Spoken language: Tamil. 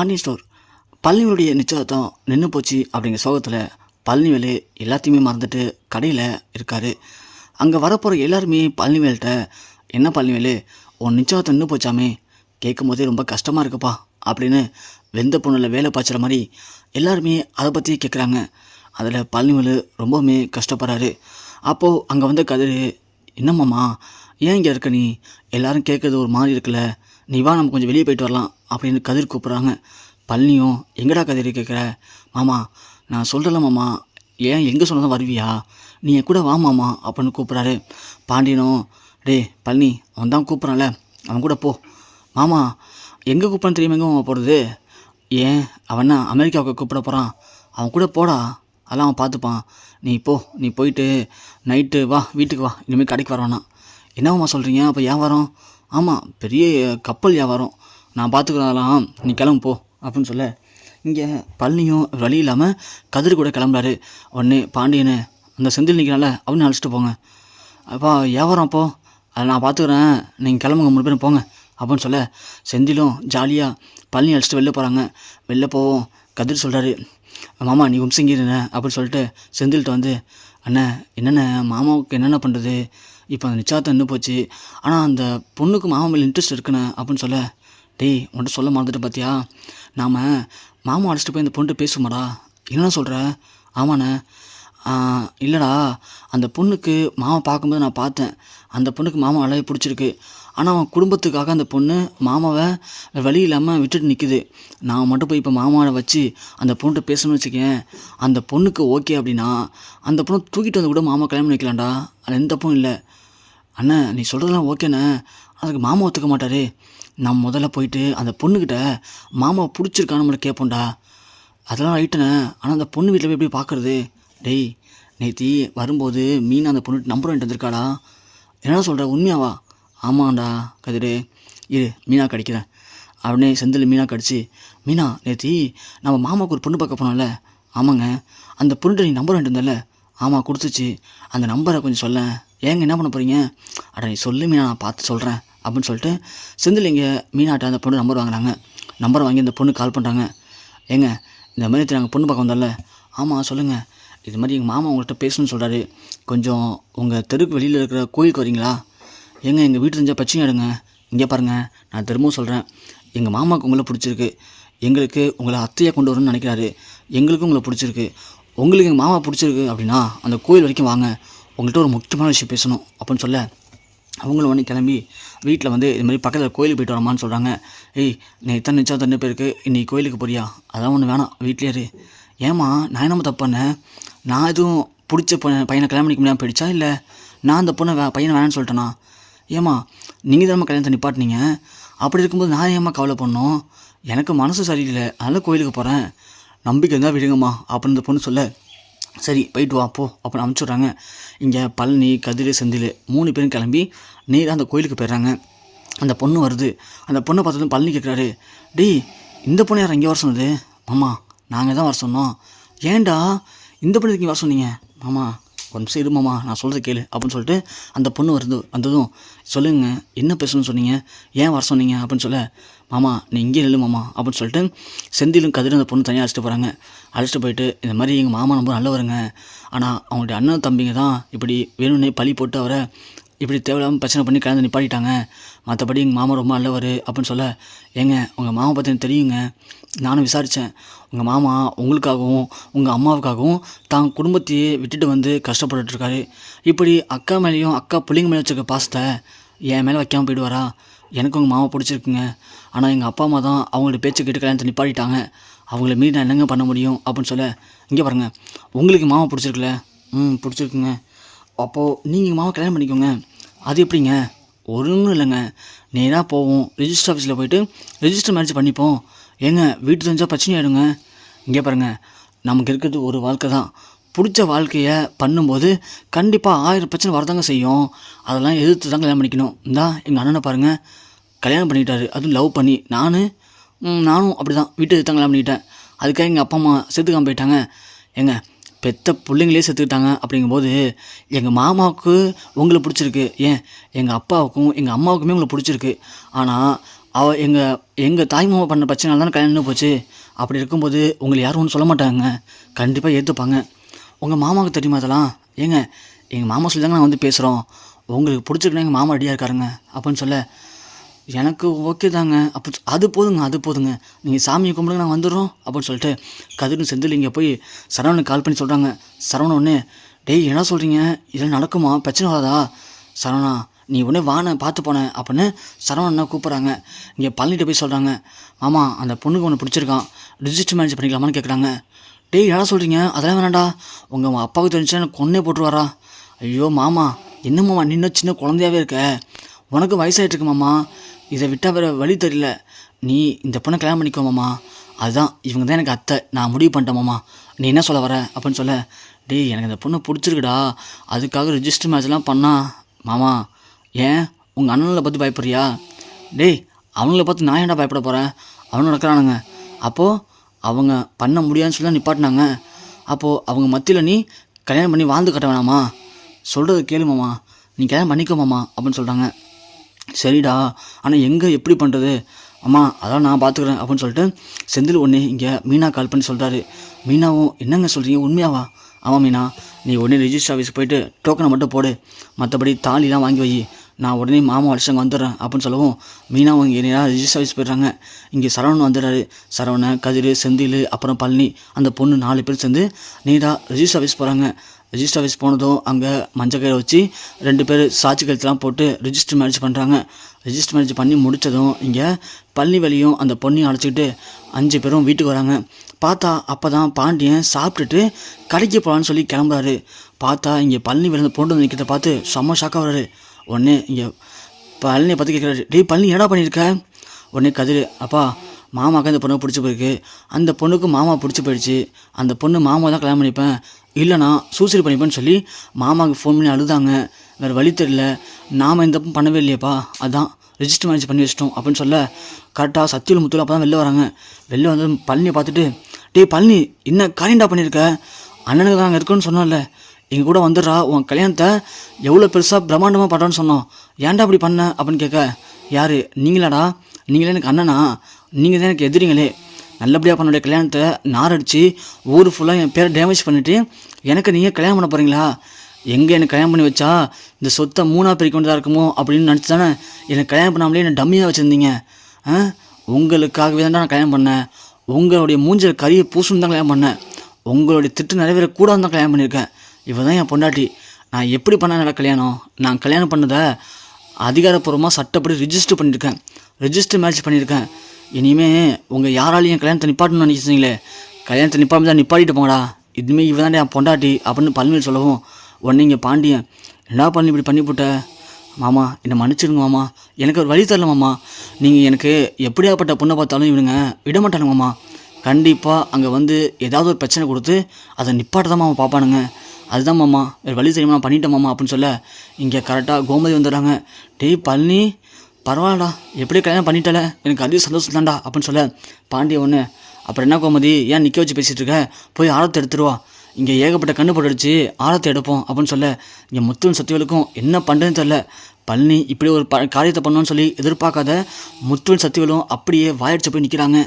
ஆன்லைன் ஸ்டோர் பழனியுடைய நிச்சயதார்த்தம் நின்று போச்சு அப்படிங்கிற சோகத்தில் பழனிவேலு எல்லாத்தையுமே மறந்துட்டு கடையில் இருக்கார். அங்கே வரப்போகிற எல்லாருமே பழனிவேல்கிட்ட, என்ன பழனிவேலு உன் நிச்சயதார்த்தம் நின்று போச்சாமே, கேட்கும் போதே ரொம்ப கஷ்டமாக இருக்குப்பா அப்படின்னு வெந்த பொண்ணில் வேலை பாய்ச்சுற மாதிரி எல்லாருமே அதை பற்றி கேட்குறாங்க. அதில் பழனிவேலு ரொம்பவுமே கஷ்டப்படுறாரு. அப்போது அங்கே வந்து கதிர், என்னம்மாம்மா ஏன் இங்கே இருக்க நீ, எல்லாரும் கேட்குறது ஒரு மாதிரி இருக்குல்ல, நீ வா நம்ம கொஞ்சம் வெளியே போயிட்டு வரலாம் அப்படின்னு கதிர் கூப்பிட்றாங்க. பழனியும், எங்கடா கதிர் கேட்குற, மாமா நான் சொல்கிறல மாமா, ஏன் எங்கே சொன்னதான் வருவியா, நீ என் கூட வா மாமா அப்படின்னு கூப்பிட்றாரு. பாண்டியனும், டே பழனி அவன் தான் கூப்பிட்றான்ல அவன் கூட போ. மாமா எங்கே கூப்பிட்றான்னு தெரியுமா, எங்கே அவன் போகிறது, ஏன் அவனா அமெரிக்காவுக்கு கூப்பிட போகிறான், அவன் கூட போடா, அதெல்லாம் அவன் பார்த்துப்பான், நீ போயிட்டு நைட்டு வா, வீட்டுக்கு வா, இனிமேல் கடைக்கு வரவானா. என்னம்மா சொல்கிறீங்க, அப்போ வியாபாரம், ஆமாம் பெரிய கப்பல் வியாபாரம், நான் பார்த்துக்கிறதெல்லாம், நீ கிளம்பு போ அப்படின்னு சொல்ல, இங்கே பழனியும் வழி இல்லாமல் கதிர் கூட கிளம்புறாரு. உடனே பாண்டியனை, அந்த செந்தில் நிற்கிறான்ல அவனு அழைச்சிட்டு போங்க, அப்பா வியாபாரம் அப்போ அதை நான் பார்த்துக்கிறேன், நீங்கள் கிளம்புங்க 3 பேரும் போங்க அப்படின்னு சொல்ல, செந்திலும் ஜாலியாக பழனி அழைச்சிட்டு வெளில போகிறாங்க. வெளில போவோம் கதிர் சொல்கிறாரு, மாமா நீ வம்சங்கிருண்ணே அப்படின்னு சொல்லிட்டு செந்தில்கிட்ட வந்து, அண்ணே என்னென்ன மாமாவுக்கு என்னென்ன பண்ணுறது, இப்போ அந்த நிச்சயதார்த்தம் நின்று போச்சு, ஆனால் அந்த பொண்ணுக்கு மாமா மேலே இன்ட்ரெஸ்ட் இருக்குண்ணே அப்படின்னு சொல்ல, டேய் உன்கிட்ட சொல்ல மறந்துட்டு பார்த்தியா, நாம் மாமா அழைச்சிட்டு போய் இந்த பொண்ணுட்டு பேசுமாடா, என்னென்ன சொல்கிற, ஆமாண்ணே, இல்லைடா அந்த பொண்ணுக்கு மாமா பார்க்கும்போது நான் பார்த்தேன், அந்த பொண்ணுக்கு மாமா அழகே பிடிச்சிருக்கு, ஆனால் அவன் குடும்பத்துக்காக அந்த பொண்ணு மாமாவை வழி இல்லாமல் விட்டுட்டு நிற்குது, நான் மட்டும் போய் இப்போ மாமாவை வச்சு அந்த பொண்ணுகிட்ட பேசணும்னு வச்சுக்கேன், அந்த பொண்ணுக்கு ஓகே அப்படின்னா அந்த பொண்ணை தூக்கிட்டு வந்து கூட மாமா கல்யாணம் வைக்கலாம்டா, அது எந்த தப்பும் இல்லை. அண்ணே நீ சொல்கிறதெல்லாம் ஓகேண்ணே, அதுக்கு மாமா ஒத்துக்க மாட்டார், நான் முதல்ல போயிட்டு அந்த பொண்ணுக்கிட்ட மாமாவை பிடிச்சிருக்கான்னு நம்மளை கேட்போம்டா, அதெல்லாம் ரைட்டுண்ணே, ஆனால் அந்த பொண்ணு வீட்டில் போய் எப்படி பார்க்குறது, டேய் நேத்தி வரும்போது மீனா அந்த பொண்ணு நம்பர் வாங்கிட்டு வந்திருக்காடா, என்ன சொல்கிற உண்மையாவா, ஆமாண்டா கதிர், இரு மீனா கடிக்கிறேன் அப்படின்னே செந்தில் மீனா கடிச்சு, மீனா நேத்தி நம்ம மாமாவுக்கு ஒரு பொண்ணு பார்க்க போனோம்ல, ஆமாங்க அந்த பொண்ணுகிட்ட நீ நம்பர் வாங்கிட்டு வந்தல, ஆமாம் கொடுத்துச்சு, அந்த நம்பரை கொஞ்சம் சொல்ல, ஏங்க என்ன பண்ண போகிறீங்க, அட நீ சொல்லு மீனா நான் பார்த்து சொல்கிறேன் அப்படின்னு சொல்லிட்டு செந்தில் இங்கே மீனாட்ட அந்த பொண்ணு நம்பர் வாங்குறாங்க. நம்பரை வாங்கி அந்த பொண்ணு கால் பண்ணுறாங்க. ஏங்க இந்த மாதிரி நாங்கள் பொண்ணு பார்க்க வந்தோம்ல, ஆமாம் சொல்லுங்கள், இது மாதிரி எங்கள் மாமா உங்கள்கிட்ட பேசணும்னு சொல்கிறாரு, கொஞ்சம் உங்கள் தெருக்கு வெளியில் இருக்கிற கோயிலுக்கு வரீங்களா, ஏங்க எங்கள் வீட்டு தெரிஞ்சால் பிரச்சனை எடுங்க, இங்கே பாருங்கள் நான் திரும்பவும் சொல்கிறேன், எங்கள் மாமாவுக்கு உங்களை பிடிச்சிருக்கு, எங்களுக்கு உங்களை அத்தையாக கொண்டு வரணும்னு நினைக்கிறாரு, எங்களுக்கும் உங்களை பிடிச்சிருக்கு, உங்களுக்கு எங்கள் மாமா பிடிச்சிருக்கு அப்படின்னா அந்த கோயில் வரைக்கும் வாங்க, உங்கள்கிட்ட ஒரு முக்கியமான விஷயம் பேசணும் அப்படின்னு சொல்ல, அவங்களும் வந்து கிளம்பி வீட்டில் வந்து இது மாதிரி பக்கத்தில் கோயிலுக்கு போய்ட்டு வரமான்னு சொல்கிறாங்க. ஏய் நீ இத்தனை நிச்சயம் தண்ணி பேருக்கு இன்றைக்கி கோயிலுக்கு போறியா, அதான் ஒன்று வேணாம் வீட்லேயே இரு, ஏம்மா நான் என்னமோ தப்பு பண்ணேன், நான் எதுவும் பிடிச்ச பையனை கல்யாணம் பண்ணிக்க முடியாமல் போயிடுச்சா, இல்லை நான் அந்த பொண்ணை பையனை வேணான்னு சொல்லிட்டேனா, ஏம்மா நீங்கள் தான் கல்யாணத்தை நிப்பாட்டினீங்க, அப்படி இருக்கும்போது நான் ஏம்மா கவலை பண்ணோம், எனக்கு மனசு சரியில்லை அதனால் கோயிலுக்கு போகிறேன், நம்பிக்கை இருந்தால் விடுங்கம்மா அப்படின்னு இந்த பொண்ணு சொல்ல, சரி போயிட்டு வா போ அப்படின்னு அனுப்பிச்சுட்றாங்க. இங்கே பழனி கதிர் செந்தில் 3 பேரும் கிளம்பி நேராக அந்த கோயிலுக்கு போயிடுறாங்க. அந்த பொண்ணு வருது. அந்த பொண்ணை பார்த்ததும் பழனி கேட்குறாரு, டேய் இந்த பொண்ணு யார் இங்கே வர சொன்னது, மாமா நாங்கள் தான் வர சொன்னோம், ஏன்டா இந்த பொண்ணு இங்கே வர சொன்னீங்க, மாமா ஒரு நிமிஷம் இரு மாமா நான் சொல்கிறது கேளு அப்படின்னு சொல்லிட்டு அந்த பொண்ணு வந்ததும், சொல்லுங்க என்ன பேசணும்னு சொன்னீங்க, ஏன் வர சொன்னீங்க அப்படின்னு சொல்ல, மாமா நீ இங்கே இல்லை மாமா அப்படின்னு சொல்லிட்டு செந்திலும் கதிரும் அந்த பொண்ணு தனியாக அழைச்சிட்டு போகிறாங்க. அழைச்சிட்டு போயிட்டு, இந்த மாதிரி எங்கள் மாமா ரொம்ப நல்லவருங்க, ஆனால் அவங்களுடைய அண்ணன் தம்பிங்க தான் இப்படி வேணும்னே பழி போட்டு அவரை இப்படி தேவையில்லாமல் பிரச்சனை பண்ணி கலந்து நிப்பாட்டிட்டாங்க, மற்றபடி எங்கள் மாமா ரொம்ப நல்லவர் அப்படின்னு சொல்ல, ஏங்க உங்கள் மாமா பற்றி எனக்கு தெரியுங்க, நானும் விசாரித்தேன், உங்கள் மாமா உங்களுக்காகவும் உங்கள் அம்மாவுக்காகவும் தான் குடும்பத்தையே விட்டுட்டு வந்து கஷ்டப்பட்டுருக்காரு, இப்படி அக்கா மேலேயும் அக்கா பிள்ளைங்க மேலே வச்சுருக்க பாசத்தை என் மேலே வைக்காமல் போயிடுவாரா, எனக்கு உங்கள் மாமா பிடிச்சிருக்குங்க, ஆனால் எங்கள் அப்பா அம்மா தான் அவங்களோட பேச்சு கேட்டு கல்யாணத்தை நிப்பாட்டிட்டாங்க, அவங்கள மீறி நான் என்னங்க பண்ண முடியும் அப்படின்னு சொல்ல, இங்கே பாருங்கள் உங்களுக்கு மாமா பிடிச்சிருக்குல்ல, பிடிச்சிருக்குங்க, அப்போது நீங்கள் மாமா கல்யாணம் பண்ணிக்கோங்க, அது எப்படிங்க, ஒன்றும் இல்லைங்க, நேராக போவோம் ரிஜிஸ்டர் ஆஃபீஸில் போய்ட்டு ரிஜிஸ்டர் மேரேஜ் பண்ணிப்போம், ஏங்க வீட்டு தெரிஞ்சால் பிரச்சனை ஆகிடுங்க, இங்கே பாருங்கள் நமக்கு இருக்கிறது ஒரு வாழ்க்கை தான், பிடிச்ச வாழ்க்கையை பண்ணும்போது கண்டிப்பாக 1000 பிரச்சனை வரதாங்க செய்யும், அதெல்லாம் எதிர்த்து தான் கல்யாணம் பண்ணிக்கணும், இந்தா எங்கள் அண்ணனை பாருங்கள் கல்யாணம் பண்ணிக்கிட்டாரு, அதுவும் லவ் பண்ணி, நானும் அப்படி தான் வீட்டு எதிர்த்து தான் கல்யாணம் பண்ணிக்கிட்டேன், அதுக்காக எங்கள் அப்பா அம்மா செத்துக்காமல் போயிட்டாங்க, ஏங்க பெத்த பிள்ளைங்களே செத்துக்கிட்டாங்க, அப்படிங்கும்போது எங்கள் மாமாவுக்கு உங்களை பிடிச்சிருக்கு, ஏன் எங்கள் அப்பாவுக்கும் எங்கள் அம்மாவுக்குமே உங்களை பிடிச்சிருக்கு, ஆனால் எங்கள் தாய் மாமா பண்ண பிரச்சனை தானே கல்யாணம் நின்னு போச்சு. அப்படி இருக்கும்போது உங்களை யாரும் ஒன்றும் சொல்ல மாட்டாங்க, கண்டிப்பாக ஏற்றுப்பாங்க. உங்கள் மாமாவுக்கு தெரியுமா அதெல்லாம்? ஏங்க எங்கள் மாமா சொல்லி தாங்க நான் வந்து பேசுகிறோம், உங்களுக்கு பிடிச்சிருக்குன்னா எங்கள் மாமா ரெடியாக இருக்காருங்க அப்படின்னு சொல்ல, எனக்கு ஓகே தாங்க அப்போ அது போதுங்க, நீங்கள் சாமியை கும்பிடுங்க நான் வந்துடுறோம் அப்படின்னு சொல்லிட்டு கதிரும் செந்தில் இங்கே போய் சரவணனுக்கு கால் பண்ணி சொல்கிறாங்க. சரவணன் ஒன்று, டேய் என்ன சொல்கிறீங்க, இதெல்லாம் நடக்குமா, பிரச்சனை வராதா? சரவணா நீ உடனே வான பார்த்து போனேன் அப்படின்னு சரவணனை கூப்பிட்றாங்க. இங்கே பழனிட்ட போய் சொல்கிறாங்க, மாமா அந்த பொண்ணுக்கு ஒன்று பிடிச்சிருக்கான், ரிஜிஸ்டர் மேரேஜ் பண்ணிக்கலாமான்னு கேட்குறாங்க. டேய் என்ன சொல்கிறீங்க, அதெல்லாம் வேணாண்டா, உங்கள் அப்பாவுக்கு தெரிஞ்சுன்னா எனக்கு கொன்னே போட்டுருவாரா? ஐயோ மாமா என்ன மாமா நீ இன்னும் சின்ன குழந்தையாகவே இருக்க, உனக்கு வயசாகிட்டுருக்கு மாமா, இதை விட்டால் வேறு வழி தெரியல, நீ இந்த பொண்ணை கல்யாணம் பண்ணிக்கோ மாமா, அதுதான் இவங்க தான் எனக்கு அத்தை, நான் முடிவு பண்ணிட்டேன் மாமா, நீ என்ன சொல்ல வர அப்படின்னு சொல்ல, டேய் எனக்கு இந்த பொண்ணை பிடிச்சிருக்குடா, அதுக்காக ரிஜிஸ்டர் மேட்ச்லாம் பண்ணா மாமா, ஏன் உங்கள் அண்ணனை பார்த்து பயப்படுறியா? டேய் அவங்கள பார்த்து நான் ஏன்டா பயப்பட போகிறேன், அவனும் நடக்கிறானுங்க, அப்போது அவங்க பண்ண முடியாதுன்னு சொல்லி நிப்பாட்டினாங்க, அப்போது அவங்க மத்தியில் நீ கல்யாணம் பண்ணி வாழ்ந்து கட்ட வேணாமா, சொல்கிறது கேளு மாமா, நீ கல்யாணம் பண்ணிக்கோ மாமா அப்படின்னு சொல்கிறாங்க. சரிடா, ஆனால் எங்கே எப்படி பண்ணுறது அம்மா, அதான் நான் பார்த்துக்குறேன் அப்படின்னு சொல்லிட்டு செந்தில் ஒன்று இங்கே மீனா கால் பண்ணி சொல்கிறாரு. மீனாவும் என்னங்க சொல்கிறீங்க, உண்மையாவா? ஆமாம் மீனா, நீ உடனே ரிஜிஸ்டர் ஆஃபீஸ் போயிட்டு டோக்கனை மட்டும் போடு, மற்றபடி தாலிலாம் வாங்கி வை, நான் உடனே மாமா அடிச்சவங்க வந்துடுறேன் அப்படின்னு சொல்லவும் மீனாவும் இங்கே நேராக ரிஜிஸ்டர் ஆஃபீஸ் போயிடுறாங்க. இங்கே சரவணன் வந்துடுறாரு. சரவணன், கதிர், செந்தில், அப்புறம் பழனி, அந்த பொண்ணு 4 பேர் சேர்ந்து நேராக ரிஜிஸ்டர் ஆஃபீஸ் போகிறாங்க. ரிஜிஸ்டர் ஆஃபீஸ் போனதும் அங்கே மஞ்சள் கயிறை வச்சு 2 பேர் சாட்சி கழுத்துலாம் போட்டு ரிஜிஸ்டர் மேரேஜ் பண்ணுறாங்க. ரிஜிஸ்டர் மேரேஜ் பண்ணி முடித்ததும் இங்கே பழனி வழியும் அந்த பொண்ணையும் அழைச்சிக்கிட்டு 5 பேரும் வீட்டுக்கு வராங்க. பார்த்தா அப்போ தான் பாண்டியன் சாப்பிட்டுட்டு கடைக்கு போகலான்னு சொல்லி கிளம்புறாரு. பார்த்தா இங்கே பழனி வெளில பொண்ணு வந்து நிற்கிறத பார்த்து செம்ம ஷாக்காக வர்றாரு. உடனே இங்கே பழனியை பார்த்து கேட்குறாரு, டேய் பழனி என்னடா பண்ணியிருக்க? உடனே கதிர், அப்பா மாமாவுக்கு அந்த பொண்ணு பிடிச்சி போயிருக்கு, அந்த பொண்ணுக்கு மாமா பிடிச்சி போயிடுச்சு, அந்த பொண்ணு மாமா தான் கல்யாணம் பண்ணிப்பேன், இல்லைனா சூசைட் பண்ணிப்பேன்னு சொல்லி மாமாவுக்கு ஃபோன் பண்ணி அழுதாங்க, வேறு வழி தெரியல, நாம் இந்த பண்ணவே இல்லையப்பா, அதான் ரிஜிஸ்டர் மேரேஜ் பண்ணி வச்சிட்டோம் அப்படின்னு சொல்ல, கரெக்டாக சத்தியில் முத்துல அப்போ தான் வெளில வராங்க. வெளில வந்து பழனியை பார்த்துட்டு, டேய் பழனி என்ன காரியண்டா பண்ணியிருக்க, அண்ணனுக்கு தான் அங்கே இருக்குன்னு சொன்னோம்ல, எங்கள் கூட வந்துடுறா, உன் கல்யாணத்தை எவ்வளோ பெருசாக பிரம்மாண்டமாக பண்ணுறோன்னு சொன்னோம், ஏன்டா அப்படி பண்ண அப்படின்னு கேட்க, யார் நீங்களாடா, நீங்களே எனக்கு அண்ணனா, நீங்கள் தான் எனக்கு எதிரிங்களே, நல்லபடியாக பண்ணோடைய கல்யாணத்தை நாரடிச்சு ஊர் ஃபுல்லாக என் பேரை டேமேஜ் பண்ணிவிட்டு எனக்கு நீங்கள் கல்யாணம் பண்ண போகிறீங்களா? எங்கே எனக்கு கல்யாணம் பண்ணி வச்சா இந்த சொத்தை 3ஆக பிரிக்க வேண்டியதாக இருக்குமோ அப்படின்னு நினச்சி தானே எனக்கு கல்யாணம் பண்ணாமலே என்னை டம்மியாக வச்சுருந்தீங்க. உங்களுக்காகவே தான் நான் கல்யாணம் பண்ணேன், உங்களுடைய மூஞ்சில் கறியை பூசுன்னு தான் கல்யாணம் பண்ணேன், உங்களுடைய திட்டு நிறைவேறக்கூடாது தான் கல்யாணம் பண்ணியிருக்கேன், இவ தான் என் பொண்டாட்டி, நான் எப்படி பண்ண கல்யாணம், நான் கல்யாணம் பண்ணதை அதிகாரப்பூர்வமாக சட்டப்படி ரிஜிஸ்டர் பண்ணியிருக்கேன், ரிஜிஸ்டர் மேரேஜ் பண்ணியிருக்கேன், இனிமேல் உங்கள் யாராலையும் கல்யாணத்தை நிப்பாட்டணும்னு நினைச்சிங்களே, கல்யாணத்தை நிப்பாட்டி தான் நிப்பாட்டிட்டு போங்கடா, இதுமாரி இவ தான் என் பொண்டாட்டி அப்படின்னு பழனியில் சொல்லவும், உடனே இங்கே பாண்டியன், என்ன பண்ணி இப்படி பண்ணிவிட்ட மாமா, என்னை மன்னிச்சிடுங்க மாமா, எனக்கு ஒரு வழி தரல மாமா, நீங்கள் எனக்கு எப்படியாப்பட்ட பொண்ணை பார்த்தாலும் இவனுங்க விட மாட்டானுங்க மாமா, கண்டிப்பாக அங்கே வந்து ஏதாவது ஒரு பிரச்சனை கொடுத்து அதை நிப்பாட்ட தான் மாமா பார்ப்பானுங்க, அதுதான் மாமா வேறு வழி தெரியுமா, நான் பண்ணிட்டேன் மாமா அப்படின்னு சொல்ல, இங்கே கரெக்டாக கோமதி வந்துடுறாங்க. டேய் பழனி பரவாயில்லடா, எப்படி கல்யாணம் பண்ணிட்டல, எனக்கு அதிக சந்தோஷம் தான்டா அப்படின்னு சொல்ல, பாண்டிய ஒன்று, அப்புறம் என்ன கோமதி ஏன் நிற்க வச்சு பேசிகிட்டு இருக்க, போய் ஆழத்தை எடுத்துருவா, இங்கே ஏகப்பட்ட கண்ணு போட்டுடுச்சு, ஆழத்தை எடுப்போம் அப்படின்னு சொல்ல, இங்கே முத்துவும் சத்தியவலுக்கும் என்ன பண்ணுறதுன்னு தெரில, பழனி இப்படி ஒரு காரியத்தை பண்ணோன்னு சொல்லி எதிர்பார்க்காத முத்துவும் சத்தியவலும் அப்படியே வாயடிச்சு போய் நிற்கிறாங்க.